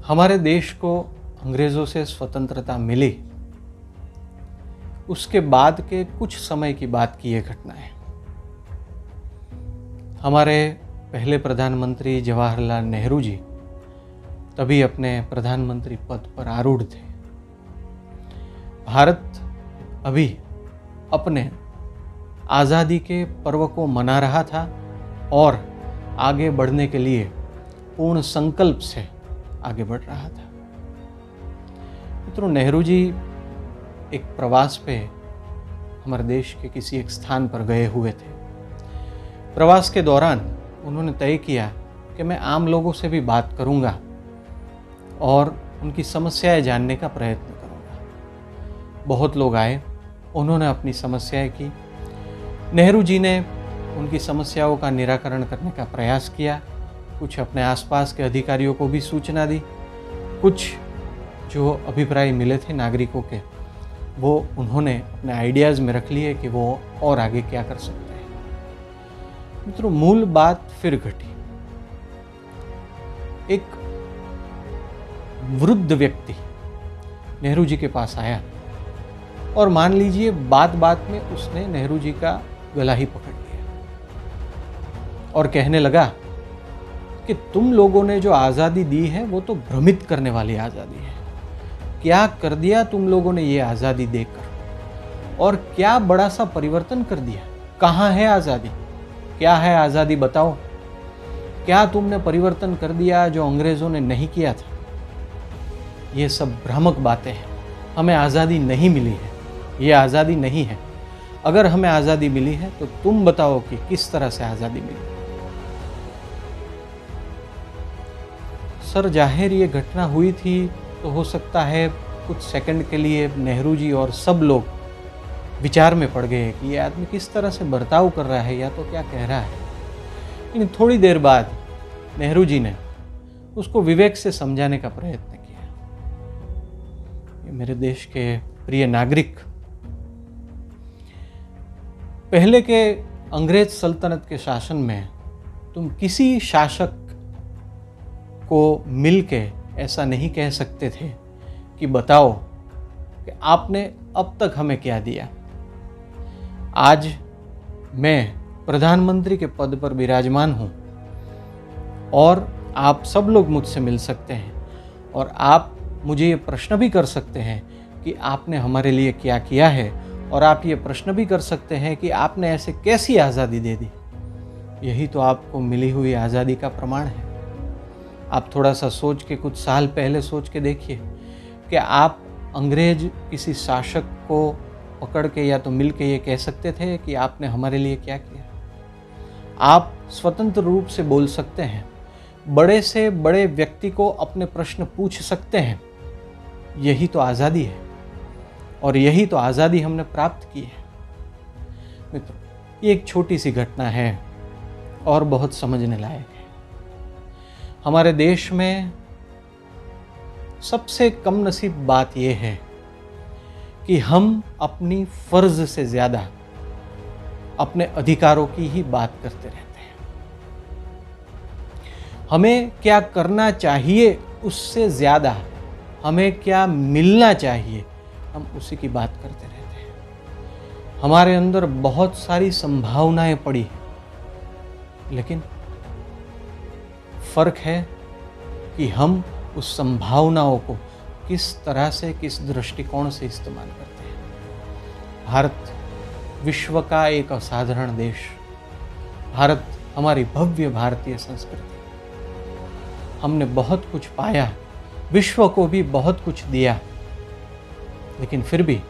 हमारे देश को अंग्रेज़ों से स्वतंत्रता मिली, उसके बाद के कुछ समय की बात की ये घटना है। हमारे पहले प्रधानमंत्री जवाहरलाल नेहरू जी तभी अपने प्रधानमंत्री पद पर आरूढ़ थे। भारत अभी अपने आज़ादी के पर्व को मना रहा था और आगे बढ़ने के लिए पूर्ण संकल्प से आगे बढ़ रहा था। मित्रों, नेहरू जी एक प्रवास पे हमारे देश के किसी एक स्थान पर गए हुए थे। प्रवास के दौरान उन्होंने तय किया कि मैं आम लोगों से भी बात करूंगा और उनकी समस्याएं जानने का प्रयत्न करूंगा। बहुत लोग आए, उन्होंने अपनी समस्याएं की। नेहरू जी ने उनकी समस्याओं का निराकरण करने का प्रयास किया। कुछ अपने आसपास के अधिकारियों को भी सूचना दी। कुछ जो अभिप्राय मिले थे नागरिकों के, वो उन्होंने अपने आइडियाज़ में रख लिए कि वो और आगे क्या कर सकते हैं। मित्रों, मूल बात फिर घटी। एक वृद्ध व्यक्ति नेहरू जी के पास आया और मान लीजिए बात बात में उसने नेहरू जी का गला ही पकड़ लिया और कहने लगा कि तुम लोगों ने जो आज़ादी दी है वो तो भ्रमित करने वाली आज़ादी है। क्या कर दिया तुम लोगों ने ये आज़ादी देकर, और क्या बड़ा सा परिवर्तन कर दिया। कहाँ है आज़ादी? क्या है आज़ादी, बताओ। क्या तुमने परिवर्तन कर दिया जो अंग्रेज़ों ने नहीं किया था? ये सब भ्रामक बातें हैं। हमें आज़ादी नहीं मिली है, ये आज़ादी नहीं है। अगर हमें आज़ादी मिली है तो तुम बताओ कि किस तरह से आज़ादी मिली। सर जाहिर ये घटना हुई थी तो हो सकता है कुछ सेकंड के लिए नेहरू जी और सब लोग विचार में पड़ गए कि ये आदमी किस तरह से बर्ताव कर रहा है या तो क्या कह रहा है। लेकिन थोड़ी देर बाद नेहरू जी ने उसको विवेक से समझाने का प्रयत्न किया। ये मेरे देश के प्रिय नागरिक, पहले के अंग्रेज सल्तनत के शासन में तुम किसी शासक को मिलके ऐसा नहीं कह सकते थे कि बताओ कि आपने अब तक हमें क्या दिया। आज मैं प्रधानमंत्री के पद पर विराजमान हूँ और आप सब लोग मुझसे मिल सकते हैं और आप मुझे ये प्रश्न भी कर सकते हैं कि आपने हमारे लिए क्या किया है, और आप ये प्रश्न भी कर सकते हैं कि आपने ऐसे कैसी आज़ादी दे दी। यही तो आपको मिली हुई आज़ादी का प्रमाण है। आप थोड़ा सा सोच के, कुछ साल पहले सोच के देखिए कि आप अंग्रेज किसी शासक को पकड़ के या तो मिल के ये कह सकते थे कि आपने हमारे लिए क्या किया। आप स्वतंत्र रूप से बोल सकते हैं, बड़े से बड़े व्यक्ति को अपने प्रश्न पूछ सकते हैं। यही तो आज़ादी है और यही तो आज़ादी हमने प्राप्त की है। मित्रों, ये एक छोटी सी घटना है और बहुत समझने लायक है। हमारे देश में सबसे कम नसीब बात यह है कि हम अपनी फर्ज से ज़्यादा अपने अधिकारों की ही बात करते रहते हैं। हमें क्या करना चाहिए उससे ज़्यादा हमें क्या मिलना चाहिए, हम उसी की बात करते रहते हैं। हमारे अंदर बहुत सारी संभावनाएं पड़ी हैं, लेकिन फ़र्क है कि हम उस संभावनाओं को किस तरह से, किस दृष्टिकोण से इस्तेमाल करते हैं। भारत विश्व का एक असाधारण देश, भारत हमारी भव्य भारतीय संस्कृति, हमने बहुत कुछ पाया, विश्व को भी बहुत कुछ दिया, लेकिन फिर भी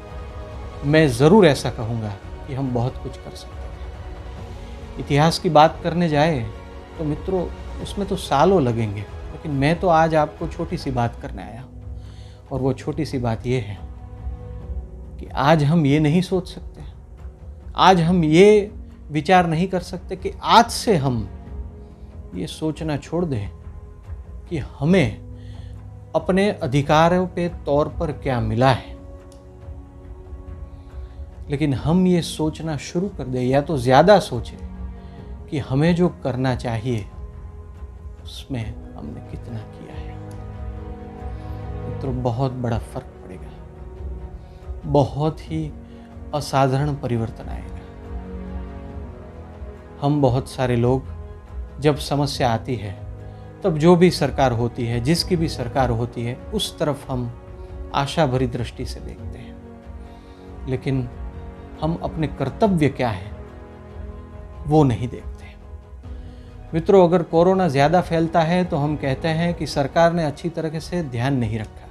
मैं ज़रूर ऐसा कहूँगा कि हम बहुत कुछ कर सकते हैं। इतिहास की बात करने जाए तो मित्रों उसमें तो सालों लगेंगे, लेकिन मैं तो आज आपको छोटी सी बात करने आया हूँ। और वो छोटी सी बात ये है कि आज हम ये नहीं सोच सकते, आज हम ये विचार नहीं कर सकते कि आज से हम ये सोचना छोड़ दें कि हमें अपने अधिकारों पे तौर पर क्या मिला है, लेकिन हम ये सोचना शुरू कर दें या तो ज़्यादा सोचें कि हमें जो करना चाहिए उसमें हमने कितना किया है। तो बहुत बड़ा फर्क पड़ेगा, बहुत ही असाधारण परिवर्तन आएगा। हम बहुत सारे लोग जब समस्या आती है तब जो भी सरकार होती है, जिसकी भी सरकार होती है, उस तरफ हम आशा भरी दृष्टि से देखते हैं, लेकिन हम अपने कर्तव्य क्या है वो नहीं देखते। मित्रों, अगर कोरोना ज़्यादा फैलता है तो हम कहते हैं कि सरकार ने अच्छी तरह से ध्यान नहीं रखा,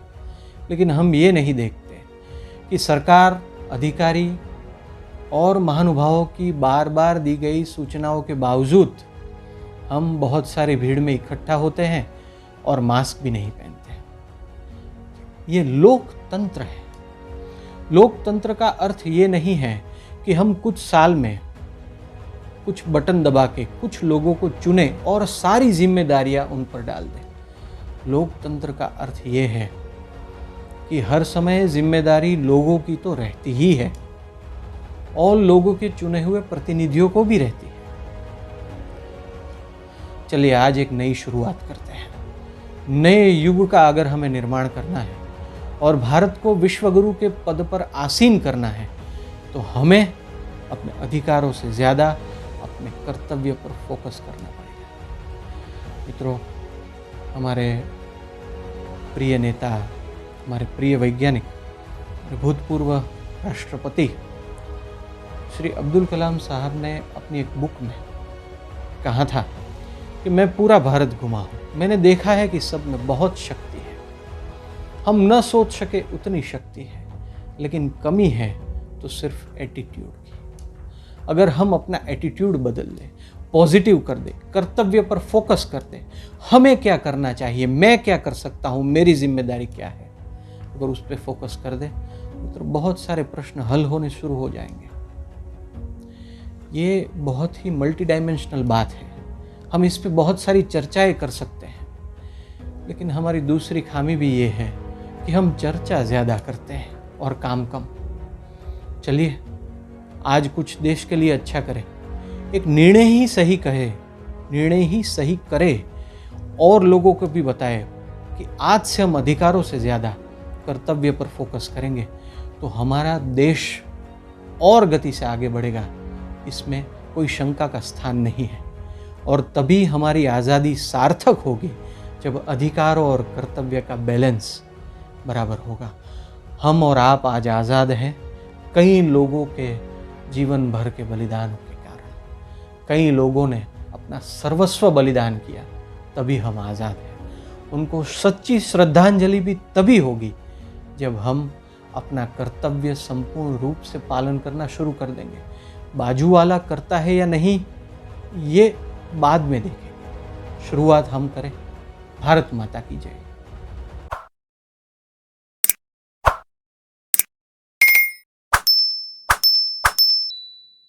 लेकिन हम ये नहीं देखते कि सरकार, अधिकारी और महानुभावों की बार बार दी गई सूचनाओं के बावजूद हम बहुत सारे भीड़ में इकट्ठा होते हैं और मास्क भी नहीं पहनते। ये लोकतंत्र है। लोकतंत्र का अर्थ ये नहीं है कि हम कुछ साल में कुछ बटन दबा के कुछ लोगों को चुने और सारी जिम्मेदारियां उन पर डाल दें। लोकतंत्र का अर्थ ये है कि हर समय जिम्मेदारी लोगों की तो रहती ही है और लोगों के चुने हुए प्रतिनिधियों को भी रहती है। चलिए आज एक नई शुरुआत करते हैं। नए युग का अगर हमें निर्माण करना है और भारत को विश्वगुरु के पद पर आसीन करना है तो हमें अपने अधिकारों से ज़्यादा अपने कर्तव्य पर फोकस करना पड़ेगा। मित्रों, हमारे प्रिय नेता, हमारे प्रिय वैज्ञानिक, भूतपूर्व राष्ट्रपति श्री अब्दुल कलाम साहब ने अपनी एक बुक में कहा था कि मैं पूरा भारत घुमा हूँ, मैंने देखा है कि सब में बहुत शक्ति है, हम न सोच सके उतनी शक्ति है, लेकिन कमी है तो सिर्फ एटीट्यूड की। अगर हम अपना एटीट्यूड बदल दें, पॉजिटिव कर दें, कर्तव्य पर फोकस कर दें, हमें क्या करना चाहिए, मैं क्या कर सकता हूँ, मेरी जिम्मेदारी क्या है, अगर उस पर फोकस कर दें तो बहुत सारे प्रश्न हल होने शुरू हो जाएंगे। ये बहुत ही मल्टी डायमेंशनल बात है, हम इस पे बहुत सारी चर्चाएं कर सकते हैं, लेकिन हमारी दूसरी खामी भी ये है कि हम चर्चा ज़्यादा करते हैं और काम कम। चलिए आज कुछ देश के लिए अच्छा करें, एक निर्णय ही सही कहे, निर्णय ही सही करे और लोगों को भी बताए कि आज से हम अधिकारों से ज़्यादा कर्तव्य पर फोकस करेंगे तो हमारा देश और गति से आगे बढ़ेगा, इसमें कोई शंका का स्थान नहीं है। और तभी हमारी आज़ादी सार्थक होगी जब अधिकारों और कर्तव्य का बैलेंस बराबर होगा। हम और आप आज आज़ाद हैं कई लोगों के जीवन भर के बलिदान के कारण। कई लोगों ने अपना सर्वस्व बलिदान किया, तभी हम आज़ाद हैं। उनको सच्ची श्रद्धांजलि भी तभी होगी जब हम अपना कर्तव्य संपूर्ण रूप से पालन करना शुरू कर देंगे। बाजू वाला करता है या नहीं ये बाद में देखेंगे, शुरुआत हम करें। भारत माता की जय।